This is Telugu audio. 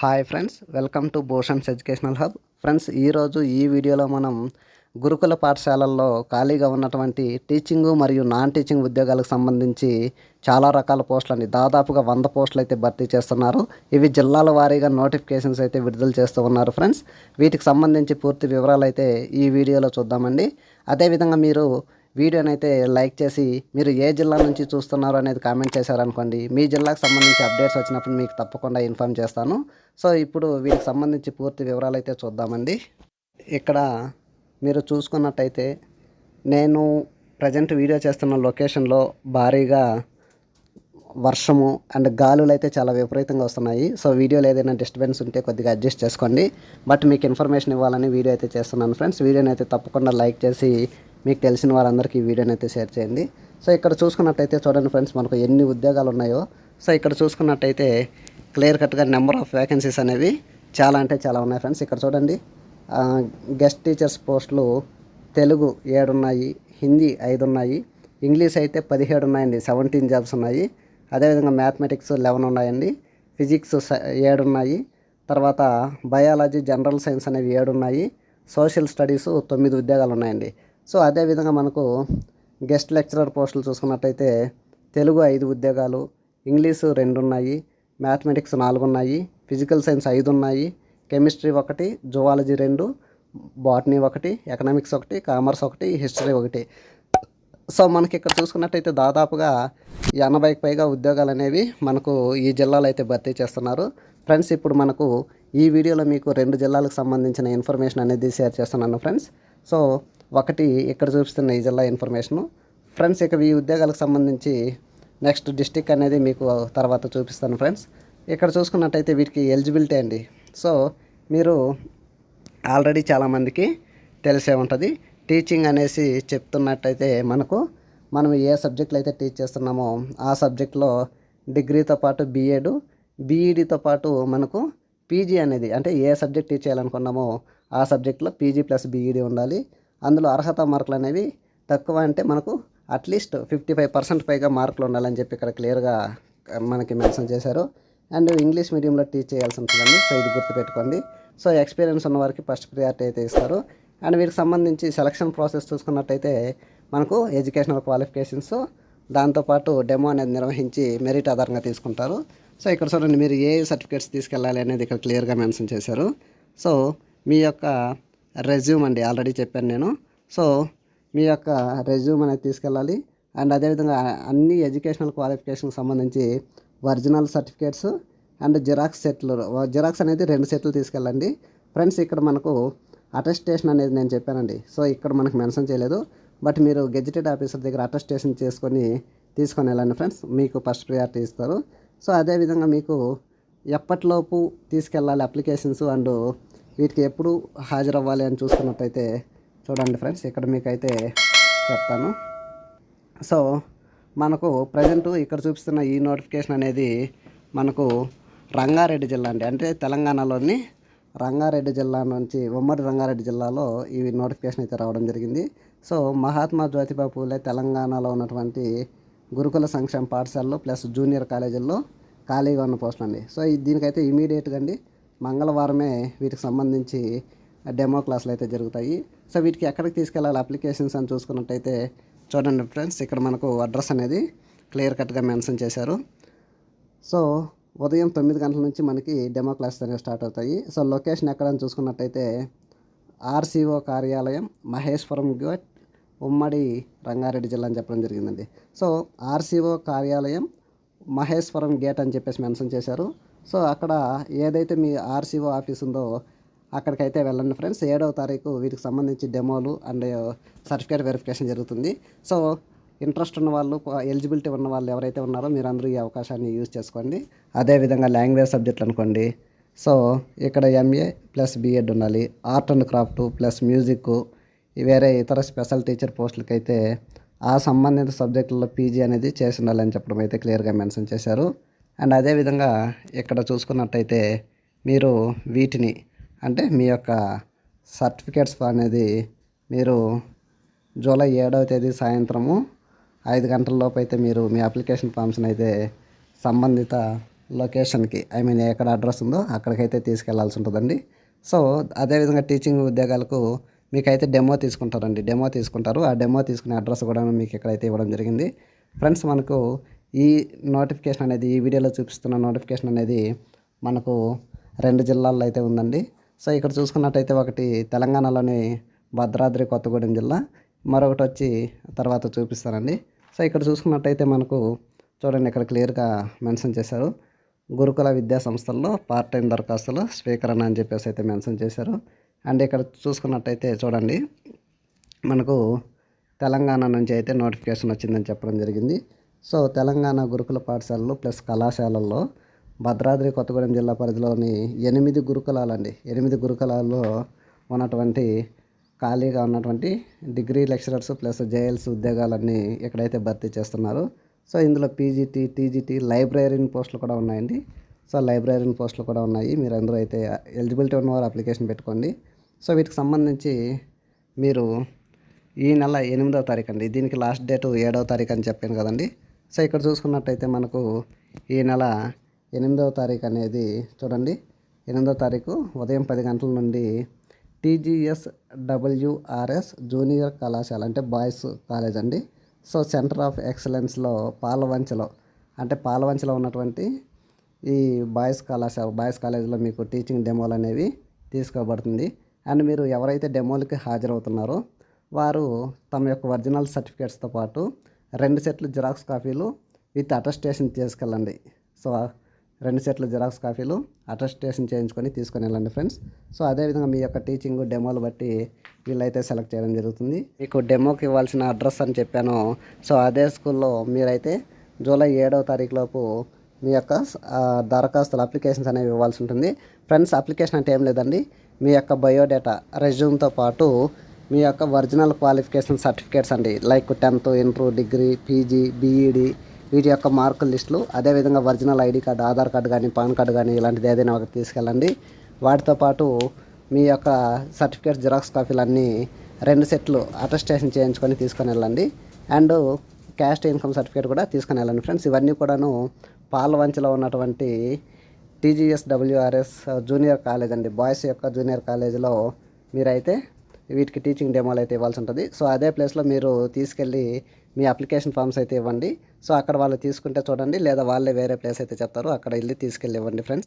Hi friends, welcome to Bhushan's educational hub. Friends, ఈరోజు ఈ వీడియోలో మనం గురుకుల పాఠశాలల్లో ఖాళీగా ఉన్నటువంటి టీచింగు మరియు నాన్ టీచింగ్ ఉద్యోగాలకు సంబంధించి చాలా రకాల పోస్టులు అండి, దాదాపుగా 100 పోస్టులు అయితే భర్తీ చేస్తున్నారు. ఇవి జిల్లాల వారీగా నోటిఫికేషన్స్ అయితే విడుదల చేస్తూ ఉన్నారు. ఫ్రెండ్స్, వీటికి సంబంధించి పూర్తి వివరాలు అయితే ఈ వీడియోలో చూద్దామండి. అదేవిధంగా మీరు వీడియోని అయితే లైక్ చేసి మీరు ఏ జిల్లా నుంచి చూస్తున్నారు అనేది కామెంట్ చేశారనుకోండి, మీ జిల్లాకు సంబంధించి అప్డేట్స్ వచ్చినప్పుడు మీకు తప్పకుండా ఇన్ఫామ్ చేస్తాను. సో ఇప్పుడు వీటికి సంబంధించి పూర్తి వివరాలు అయితే చూద్దామండి. ఇక్కడ మీరు చూసుకున్నట్టయితే నేను ప్రజెంట్ వీడియో చేస్తున్న లొకేషన్లో భారీగా వర్షము అండ్ గాలులు అయితే చాలా విపరీతంగా వస్తున్నాయి. సో వీడియోలో ఏదైనా డిస్టర్బెన్స్ ఉంటే కొద్దిగా అడ్జస్ట్ చేసుకోండి. బట్ మీకు ఇన్ఫర్మేషన్ ఇవ్వాలని వీడియో అయితే చేస్తున్నాను. ఫ్రెండ్స్, వీడియోని అయితే తప్పకుండా లైక్ చేసి మీకు తెలిసిన వారందరికీ ఈ వీడియోని అయితే షేర్ చేయండి. సో ఇక్కడ చూసుకున్నట్టయితే చూడండి ఫ్రెండ్స్, మనకు ఎన్ని ఉద్యోగాలు ఉన్నాయో. సో ఇక్కడ చూసుకున్నట్టయితే క్లియర్ కట్గా నెంబర్ ఆఫ్ వేకెన్సీస్ అనేవి చాలా అంటే చాలా ఉన్నాయి. ఫ్రెండ్స్, ఇక్కడ చూడండి, గెస్ట్ టీచర్స్ పోస్టులు తెలుగు 7 ఉన్నాయి, హిందీ 5 ఉన్నాయి, ఇంగ్లీష్ అయితే 17 ఉన్నాయండి, 17 జాబ్స్ ఉన్నాయి. అదేవిధంగా మ్యాథమెటిక్స్ 11 ఉన్నాయండి, ఫిజిక్స్ 7 ఉన్నాయి, తర్వాత బయాలజీ జనరల్ సైన్స్ అనేవి 7 ఉన్నాయి, సోషల్ స్టడీస్ 9 ఉద్యోగాలు ఉన్నాయండి. సో అదేవిధంగా మనకు గెస్ట్ లెక్చరర్ పోస్టులు చూసుకున్నట్టయితే తెలుగు 5 ఉద్యోగాలు, ఇంగ్లీషు 2 ఉన్నాయి, మ్యాథమెటిక్స్ 4 ఉన్నాయి, ఫిజికల్ సైన్స్ 5 ఉన్నాయి, chemistry 1, zoology 2, botany 1, economics 1, commerce 1, history 1. So మనకి ఇక్కడ చూసుకున్నట్టయితే దాదాపుగా 80కి పైగా ఉద్యోగాలు అనేవి మనకు ఈ జిల్లాలో అయితే భర్తీ చేస్తున్నారు. ఫ్రెండ్స్, ఇప్పుడు మనకు ఈ వీడియోలో మీకు 2 జిల్లాలకు సంబంధించిన ఇన్ఫర్మేషన్ అనేది షేర్ చేస్తున్నాను. ఫ్రెండ్స్, సో ఒకటి ఇక్కడ చూపిస్తున్న ఈ జిల్లా ఇన్ఫర్మేషను. ఫ్రెండ్స్, ఇక ఈ ఉద్యోగాలకు సంబంధించి నెక్స్ట్ డిస్టిక్ అనేది మీకు తర్వాత చూపిస్తాను. ఫ్రెండ్స్, ఇక్కడ చూసుకున్నట్టయితే వీటికి ఎలిజిబిలిటీ అండి. సో మీరు ఆల్రెడీ చాలామందికి తెలిసే ఉంటుంది. టీచింగ్ అనేసి చెప్తున్నట్టయితే మనం ఏ సబ్జెక్టులు అయితే టీచ్ చేస్తున్నామో ఆ సబ్జెక్ట్లో డిగ్రీతో పాటు బీఎడ్, బీఈడీతో పాటు మనకు పీజీ అనేది, అంటే ఏ సబ్జెక్ట్ టీచ్ చేయాలనుకున్నామో ఆ సబ్జెక్ట్లో పీజీ ప్లస్ బీఈడీ ఉండాలి. అందులో అర్హత మార్కులు అనేవి తక్కువ అంటే మనకు అట్లీస్ట్ 55% పైగా మార్కులు ఉండాలని చెప్పి ఇక్కడ క్లియర్గా మనకి మెన్షన్ చేశారు. అండ్ ఇంగ్లీష్ మీడియంలో టీచ్ చేయాల్సి ఉంటుందండి. సో ఇది గుర్తుపెట్టుకోండి. సో ఎక్స్పీరియన్స్ ఉన్న వారికి ఫస్ట్ ప్రియారిటీ అయితే ఇస్తారు. అండ్ వీరికి సంబంధించి సెలక్షన్ ప్రాసెస్ చూసుకున్నట్టయితే మనకు ఎడ్యుకేషనల్ క్వాలిఫికేషన్స్, దాంతోపాటు డెమో అనేది నిర్వహించి మెరిట్ ఆధారంగా తీసుకుంటారు. సో ఇక్కడ చూడండి, మీరు ఏ సర్టిఫికేట్స్ తీసుకెళ్ళాలి అనేది ఇక్కడ క్లియర్గా మెన్షన్ చేశారు. సో మీ యొక్క రెజ్యూమ్ అండి, ఆల్రెడీ చెప్పాను నేను. సో మీ యొక్క రెజ్యూమ్ అనేది తీసుకెళ్ళాలి. అండ్ అదేవిధంగా అన్ని ఎడ్యుకేషనల్ క్వాలిఫికేషన్కి సంబంధించి ఒరిజినల్ సర్టిఫికేట్స్ అండ్ జిరాక్స్ సెట్లు, జిరాక్స్ అనేది 2 సెట్లు తీసుకెళ్ళండి. ఫ్రెండ్స్, ఇక్కడ మనకు అటెస్టేషన్ అనేది నేను చెప్పానండి. సో ఇక్కడ మనకు మెన్షన్ చేయలేదు, బట్ మీరు గెజిటెడ్ ఆఫీసర్ దగ్గర అటెస్టేషన్ తీసుకొని వెళ్ళండి. ఫ్రెండ్స్, మీకు ఫస్ట్ ప్రియారిటీ ఇస్తారు. సో అదేవిధంగా మీకు ఎప్పటిలోపు తీసుకెళ్ళాలి అప్లికేషన్స్ అండ్ వీటికి ఎప్పుడు హాజరవ్వాలి అని చూసుకున్నట్టయితే చూడండి ఫ్రెండ్స్, ఇక్కడ మీకైతే చెప్తాను. సో మనకు ప్రజెంట్ ఇక్కడ చూపిస్తున్న ఈ నోటిఫికేషన్ అనేది మనకు రంగారెడ్డి జిల్లా అండి, అంటే తెలంగాణలోని రంగారెడ్డి జిల్లా నుంచి, ఉమ్మడి రంగారెడ్డి జిల్లాలో ఈ నోటిఫికేషన్ అయితే రావడం జరిగింది. సో మహాత్మా జ్యోతిబా పూలే తెలంగాణలో ఉన్నటువంటి గురుకుల సంక్షేమ పాఠశాలలో ప్లస్ జూనియర్ కాలేజీల్లో ఖాళీగా ఉన్న పోస్టులు అండి. సో దీనికైతే ఇమీడియట్గా అండి మంగళవారమే వీటికి సంబంధించి డెమో క్లాసులు అయితే జరుగుతాయి. సో వీటికి ఎక్కడికి తీసుకెళ్ళాలి అప్లికేషన్స్ అని చూసుకున్నట్టయితే చూడండి ఫ్రెండ్స్, ఇక్కడ మనకు అడ్రస్ అనేది క్లియర్ కట్గా మెన్షన్ చేశారు. సో ఉదయం 9 గంటల నుంచి మనకి డెమో క్లాసెస్ అనేవి స్టార్ట్ అవుతాయి. సో లొకేషన్ ఎక్కడని చూసుకున్నట్టయితే ఆర్సీఓ కార్యాలయం, మహేశ్వరం గేట్, ఉమ్మడి రంగారెడ్డి జిల్లా అని చెప్పడం జరిగిందండి. సో ఆర్సీఓ కార్యాలయం, మహేశ్వరం గేట్ అని చెప్పేసి మెన్షన్ చేశారు. సో అక్కడ ఏదైతే మీ ఆర్సీఓ ఆఫీస్ ఉందో అక్కడికైతే వెళ్ళండి ఫ్రెండ్స్. 7వ తారీఖు వీటికి సంబంధించి డెమోలు అండ్ సర్టిఫికేట్ వెరిఫికేషన్ జరుగుతుంది. సో ఇంట్రెస్ట్ ఉన్న వాళ్ళు, ఎలిజిబిలిటీ ఉన్న వాళ్ళు ఎవరైతే ఉన్నారో మీరందరూ ఈ అవకాశాన్ని యూజ్ చేసుకోండి. అదేవిధంగా లాంగ్వేజ్ సబ్జెక్టులు అనుకోండి. సో ఇక్కడ ఎంఏ ప్లస్ బీఎడ్ ఉండాలి, art and craft plus music, వేరే ఇతర స్పెషల్ టీచర్ పోస్టులకైతే ఆ సంబంధిత సబ్జెక్టుల్లో పీజీ అనేది చేసి ఉండాలని చెప్పడం అయితే క్లియర్గా మెన్షన్ చేశారు. అండ్ అదేవిధంగా ఇక్కడ చూసుకున్నట్టయితే మీరు వీటిని, అంటే మీ యొక్క సర్టిఫికేట్స్ అనేది మీరు జూలై 7వ తేదీ సాయంత్రము 5 గంటల లోపు అయితే మీరు మీ అప్లికేషన్ ఫామ్స్ని అయితే సంబంధిత లొకేషన్కి ఎక్కడ అడ్రస్ ఉందో అక్కడికైతే తీసుకెళ్లాల్సి ఉంటుందండి. సో అదేవిధంగా టీచింగ్ ఉద్యోగాలకు మీకైతే డెమో తీసుకుంటారండి. డెమో తీసుకుంటారు. ఆ డెమో తీసుకునే అడ్రస్ కూడా మీకు ఇక్కడైతే ఇవ్వడం జరిగింది. ఫ్రెండ్స్, మనకు ఈ నోటిఫికేషన్ అనేది, ఈ వీడియోలో చూపిస్తున్న నోటిఫికేషన్ అనేది మనకు 2 జిల్లాల్లో అయితే ఉందండి. సో ఇక్కడ చూసుకున్నట్టయితే ఒకటి తెలంగాణలోని భద్రాద్రి కొత్తగూడెం జిల్లా, మరొకటి వచ్చి తర్వాత చూపిస్తానండి. సో ఇక్కడ చూసుకున్నట్టయితే మనకు చూడండి, ఇక్కడ క్లియర్గా మెన్షన్ చేశారు. గురుకుల విద్యా సంస్థల్లో పార్ట్ టైం దరఖాస్తులు స్వీకరణ అని చెప్పేసి అయితే మెన్షన్ చేశారు. అండ్ ఇక్కడ చూసుకున్నట్టయితే చూడండి, మనకు తెలంగాణ నుంచి అయితే నోటిఫికేషన్ వచ్చిందని చెప్పడం జరిగింది. సో తెలంగాణ గురుకుల పాఠశాలలు ప్లస్ కళాశాలల్లో భద్రాద్రి కొత్తగూడెం జిల్లా పరిధిలోని 8 గురుకులాలండి. 8 గురుకులాల్లో ఉన్నటువంటి ఖాళీగా ఉన్నటువంటి డిగ్రీ లెక్చరర్స్ ప్లస్ జేఎల్స్ ఉద్యోగాలన్నీ ఇక్కడైతే భర్తీ చేస్తున్నారు. సో ఇందులో పీజీటీ, టీజీటీ, లైబ్రరీన్ పోస్టులు కూడా ఉన్నాయండి. సో లైబ్రరీన్ పోస్టులు కూడా ఉన్నాయి. మీరు అందరూ అయితే ఎలిజిబిలిటీ ఉన్నవారు అప్లికేషన్ పెట్టుకోండి. సో వీటికి సంబంధించి మీరు ఈ నెల 8వ తారీఖు అండి, దీనికి లాస్ట్ డేటు 7వ తారీఖు అని చెప్పాను కదండి. సో ఇక్కడ చూసుకున్నట్టయితే మనకు ఈ నెల 8వ తారీఖు అనేది చూడండి, 8వ తారీఖు ఉదయం 10 గంటల నుండి TGSWRS జూనియర్ కళాశాల అంటే బాయ్స్ కాలేజ్ అండి. సో సెంటర్ ఆఫ్ ఎక్సలెన్స్లో పాలవంచలో ఉన్నటువంటి ఈ బాయ్స్ కాలేజ్లో మీకు టీచింగ్ డెమోలు అనేవి తీసుకోబడుతుంది. అండ్ మీరు ఎవరైతే డెమోలకి హాజరవుతున్నారో వారు తమ యొక్క ఒరిజినల్ సర్టిఫికేట్స్తో పాటు 2 సెట్లు జిరాక్స్ కాపీలు విత్ అటెస్టేషన్ తీసుకెళ్ళండి. సో 2 సెట్లు జిరాక్స్ కాపీలు అటెస్టేషన్ చేయించుకొని తీసుకొని వెళ్ళండి ఫ్రెండ్స్. సో అదేవిధంగా మీ యొక్క టీచింగ్ డెమోలు బట్టి వీళ్ళైతే సెలెక్ట్ చేయడం జరుగుతుంది. మీకు డెమోకి ఇవ్వాల్సిన అడ్రస్ అని చెప్పాను. సో అదే స్కూల్లో మీరైతే జూలై 7వ తారీఖు లోపు మీ యొక్క దరఖాస్తులు అప్లికేషన్స్ అనేవి ఇవ్వాల్సి ఉంటుంది. ఫ్రెండ్స్, అప్లికేషన్ అంటే ఏం లేదండి, మీ యొక్క బయోడేటా, రెజ్యూమ్తో పాటు మీ యొక్క ఒరిజినల్ క్వాలిఫికేషన్ సర్టిఫికేట్స్ అండి, like 10th, inter, degree, PG, BEd, వీటి యొక్క మార్కుల లిస్టులు, అదేవిధంగా original ID card, Aadhaar card కానీ, పాన్ కార్డు కానీ ఇలాంటిది ఏదైనా ఒకటి తీసుకెళ్ళండి. వాటితో పాటు మీ యొక్క సర్టిఫికేట్ జిరాక్స్ కాపీలు అన్నీ 2 సెట్లు అటెస్టేషన్ చేయించుకొని తీసుకొని వెళ్ళండి. అండ్ క్యాస్ట్ ఇన్కమ్ సర్టిఫికేట్ కూడా తీసుకొని వెళ్ళండి ఫ్రెండ్స్. ఇవన్నీ కూడాను పాలవంచలో ఉన్నటువంటి TGSWRS జూనియర్ కాలేజ్ అండి, బాయ్స్ యొక్క జూనియర్ కాలేజీలో మీరైతే వీటికి టీచింగ్ డెమోలు అయితే ఇవ్వాల్సి ఉంటుంది. సో అదే ప్లేస్లో మీరు తీసుకెళ్ళి మీ అప్లికేషన్ ఫామ్స్ అయితే ఇవ్వండి. సో అక్కడ వాళ్ళు తీసుకుంటే చూడండి, లేదా వాళ్ళే వేరే ప్లేస్ అయితే చెప్తారు, అక్కడ వెళ్ళి తీసుకెళ్ళి ఇవ్వండి ఫ్రెండ్స్.